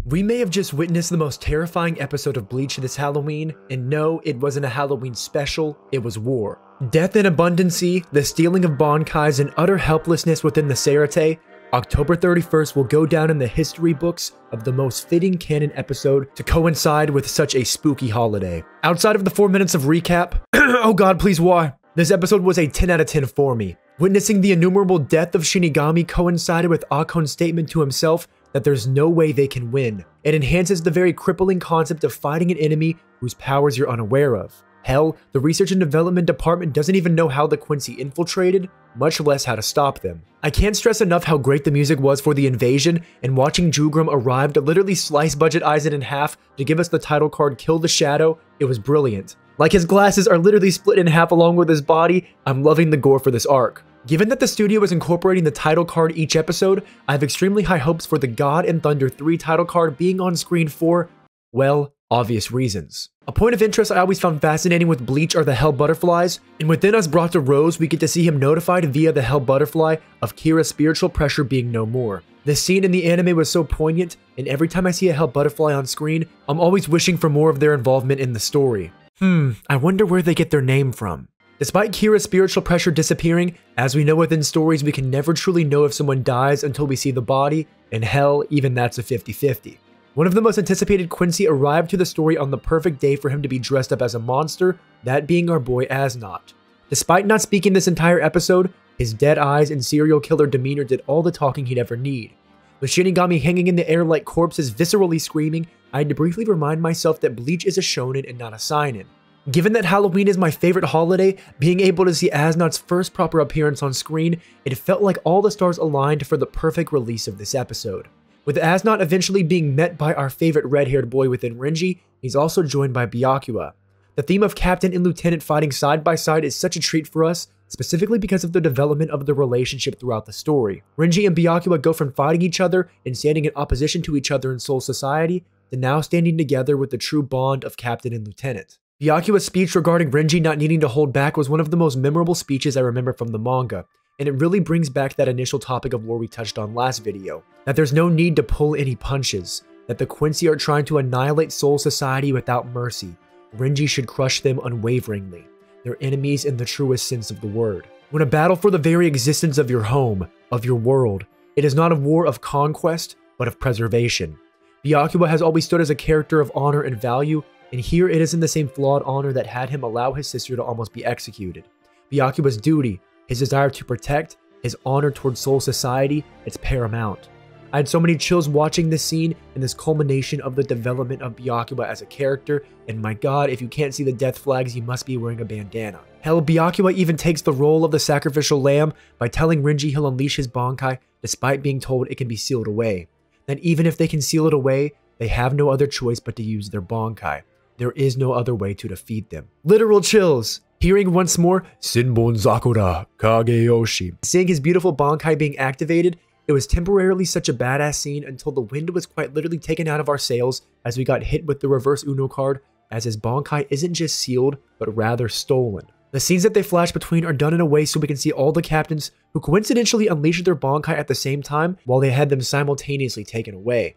We may have just witnessed the most terrifying episode of Bleach this Halloween, and no, it wasn't a Halloween special, it was war. Death in abundancy, the stealing of bankais, and utter helplessness within the Serite, October 31st will go down in the history books of the most fitting canon episode to coincide with such a spooky holiday. Outside of the 4 minutes of recap, oh god, please why? This episode was a 10 out of 10 for me. Witnessing the innumerable death of Shinigami coincided with Akon's statement to himself that there's no way they can win. It enhances the very crippling concept of fighting an enemy whose powers you're unaware of. Hell, the research and development department doesn't even know how the Quincy infiltrated, much less how to stop them. I can't stress enough how great the music was for the invasion, and watching Jugrum arrive to literally slice Budget Aizen in half to give us the title card Kill the Shadow, it was brilliant. Like his glasses are literally split in half along with his body, I'm loving the gore for this arc. Given that the studio is incorporating the title card each episode, I have extremely high hopes for the God and Thunder 3 title card being on screen for, well, obvious reasons. A point of interest I always found fascinating with Bleach are the Hell Butterflies, and within Us Brought to Rose, we get to see him notified via the Hell Butterfly of Kira's spiritual pressure being no more. This scene in the anime was so poignant, and every time I see a Hell Butterfly on screen, I'm always wishing for more of their involvement in the story. I wonder where they get their name from. Despite Kira's spiritual pressure disappearing, as we know within stories, we can never truly know if someone dies until we see the body, and hell, even that's a 50-50. One of the most anticipated Quincy arrived to the story on the perfect day for him to be dressed up as a monster, that being our boy Asnot. Despite not speaking this entire episode, his dead eyes and serial killer demeanor did all the talking he'd ever need. With Shinigami hanging in the air like corpses viscerally screaming, I had to briefly remind myself that Bleach is a shonen and not a seinen. Given that Halloween is my favorite holiday, being able to see Asnot's first proper appearance on screen, it felt like all the stars aligned for the perfect release of this episode. With Asnot eventually being met by our favorite red-haired boy within Renji, he's also joined by Byakuya. The theme of Captain and Lieutenant fighting side by side is such a treat for us, specifically because of the development of the relationship throughout the story. Renji and Byakuya go from fighting each other and standing in opposition to each other in Soul Society, to now standing together with the true bond of Captain and Lieutenant. Byakuya's speech regarding Renji not needing to hold back was one of the most memorable speeches I remember from the manga, and it really brings back that initial topic of war we touched on last video, that there's no need to pull any punches, that the Quincy are trying to annihilate Soul Society without mercy. Renji should crush them unwaveringly. They're enemies in the truest sense of the word. When a battle for the very existence of your home, of your world, it is not a war of conquest, but of preservation. Byakuya has always stood as a character of honor and value, and here it isn't the same flawed honor that had him allow his sister to almost be executed. Byakuya's duty, his desire to protect, his honor towards Soul Society, it's paramount. I had so many chills watching this scene and this culmination of the development of Byakuya as a character, and my god, if you can't see the death flags, you must be wearing a bandana. Hell, Byakuya even takes the role of the sacrificial lamb by telling Renji he'll unleash his bankai despite being told it can be sealed away. Then even if they can seal it away, they have no other choice but to use their bankai. There is no other way to defeat them. Literal chills. Hearing once more, Shinbon Zakura Kageyoshi. Seeing his beautiful bankai being activated, it was temporarily such a badass scene until the wind was quite literally taken out of our sails as we got hit with the reverse Uno card, as his bankai isn't just sealed, but rather stolen. The scenes that they flash between are done in a way so we can see all the captains who coincidentally unleashed their bankai at the same time while they had them simultaneously taken away.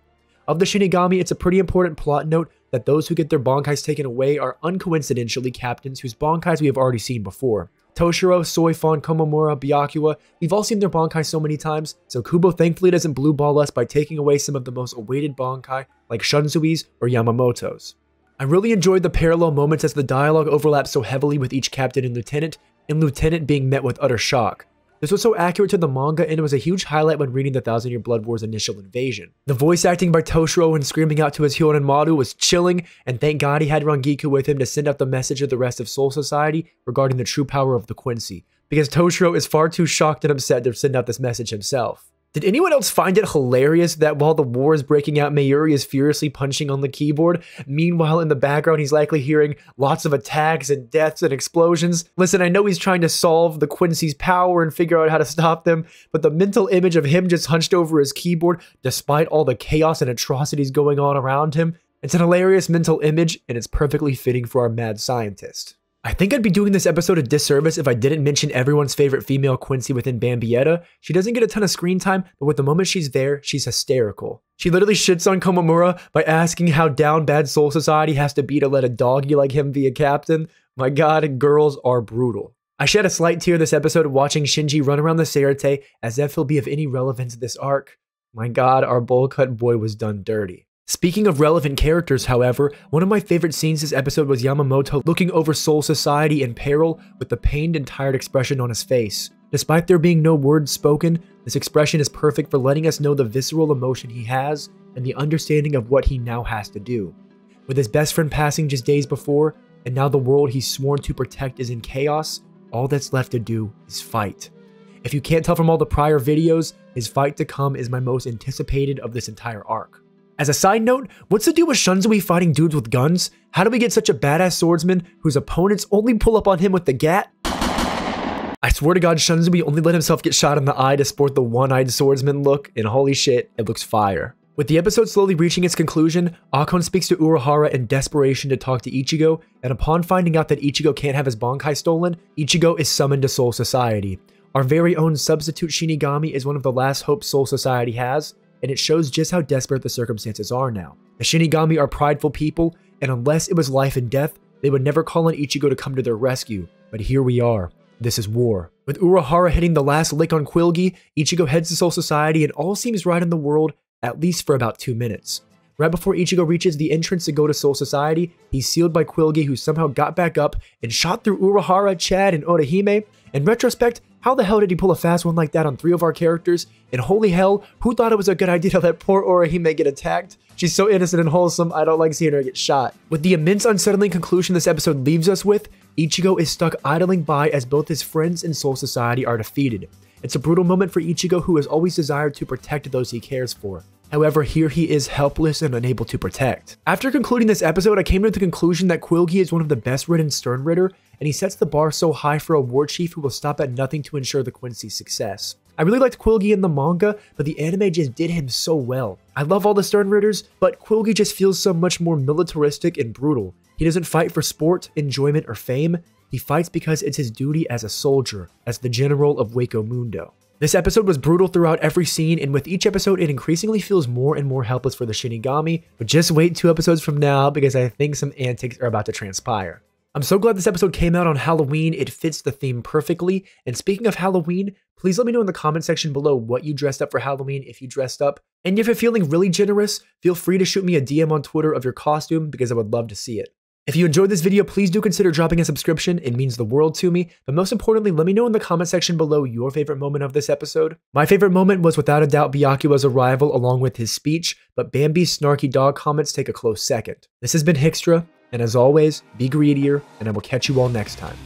Of the Shinigami, it's a pretty important plot note that those who get their bankais taken away are uncoincidentally captains whose bankais we have already seen before. Toshiro, Soifon, Komamura, Byakuya, we've all seen their bankai so many times, so Kubo thankfully doesn't blue ball us by taking away some of the most awaited bankai like Shunsui's or Yamamoto's. I really enjoyed the parallel moments as the dialogue overlaps so heavily with each captain and lieutenant being met with utter shock. This was so accurate to the manga, and it was a huge highlight when reading the Thousand Year Blood War's initial invasion. The voice acting by Toshiro when screaming out to his Hyonen Maru was chilling, and thank God he had Rangiku with him to send out the message to the rest of Soul Society regarding the true power of the Quincy, because Toshiro is far too shocked and upset to send out this message himself. Did anyone else find it hilarious that while the war is breaking out, Mayuri is furiously punching on the keyboard? Meanwhile, in the background, he's likely hearing lots of attacks and deaths and explosions. Listen, I know he's trying to solve the Quincy's power and figure out how to stop them, but the mental image of him just hunched over his keyboard, despite all the chaos and atrocities going on around him, it's an hilarious mental image, and it's perfectly fitting for our mad scientist. I think I'd be doing this episode a disservice if I didn't mention everyone's favorite female Quincy within Bambietta. She doesn't get a ton of screen time, but with the moment she's there, she's hysterical. She literally shits on Komamura by asking how down bad Soul Society has to be to let a doggy like him be a captain. My god, girls are brutal. I shed a slight tear this episode watching Shinji run around the Seirete as if he'll be of any relevance to this arc. My god, our bowl cut boy was done dirty. Speaking of relevant characters, however, one of my favorite scenes this episode was Yamamoto looking over Soul Society in peril with the pained and tired expression on his face. Despite there being no words spoken, this expression is perfect for letting us know the visceral emotion he has and the understanding of what he now has to do. With his best friend passing just days before, and now the world he's sworn to protect is in chaos, all that's left to do is fight. If you can't tell from all the prior videos, his fight to come is my most anticipated of this entire arc. As a side note, what's the deal with Shunzui fighting dudes with guns? How do we get such a badass swordsman whose opponents only pull up on him with the gat? I swear to god, Shunzui only let himself get shot in the eye to sport the one-eyed swordsman look, and holy shit, it looks fire. With the episode slowly reaching its conclusion, Akon speaks to Urahara in desperation to talk to Ichigo, and upon finding out that Ichigo can't have his bankai stolen, Ichigo is summoned to Soul Society. Our very own substitute Shinigami is one of the last hopes Soul Society has, and it shows just how desperate the circumstances are now. The Shinigami are prideful people, and unless it was life and death, they would never call on Ichigo to come to their rescue. But here we are. This is war. With Urahara hitting the last lick on Quilgi, Ichigo heads to Soul Society and all seems right in the world, at least for about 2 minutes. Right before Ichigo reaches the entrance to go to Soul Society, he's sealed by Quilgi, who somehow got back up and shot through Urahara, Chad, and Orihime. In retrospect, how the hell did he pull a fast one like that on 3 of our characters? And holy hell, who thought it was a good idea to let poor Orihime get attacked? She's so innocent and wholesome, I don't like seeing her get shot. With the immense unsettling conclusion this episode leaves us with, Ichigo is stuck idling by as both his friends and Soul Society are defeated. It's a brutal moment for Ichigo, who has always desired to protect those he cares for. However, here he is helpless and unable to protect. After concluding this episode, I came to the conclusion that Quilgi is one of the best written Sternritter, and he sets the bar so high for a war chief who will stop at nothing to ensure the Quincy's success. I really liked Quilgi in the manga, but the anime just did him so well. I love all the Sternritters, but Quilgi just feels so much more militaristic and brutal. He doesn't fight for sport, enjoyment, or fame. He fights because it's his duty as a soldier, as the general of Hueco Mundo. This episode was brutal throughout every scene, and with each episode, it increasingly feels more and more helpless for the Shinigami, but just wait 2 episodes from now because I think some antics are about to transpire. I'm so glad this episode came out on Halloween. It fits the theme perfectly. And speaking of Halloween, please let me know in the comment section below what you dressed up for Halloween if you dressed up. And if you're feeling really generous, feel free to shoot me a DM on Twitter of your costume because I would love to see it. If you enjoyed this video, please do consider dropping a subscription. It means the world to me. But most importantly, let me know in the comment section below your favorite moment of this episode. My favorite moment was without a doubt Byakuya's arrival along with his speech, but Bambi's snarky dog comments take a close second. This has been hiXtrah, and as always, be greedier, and I will catch you all next time.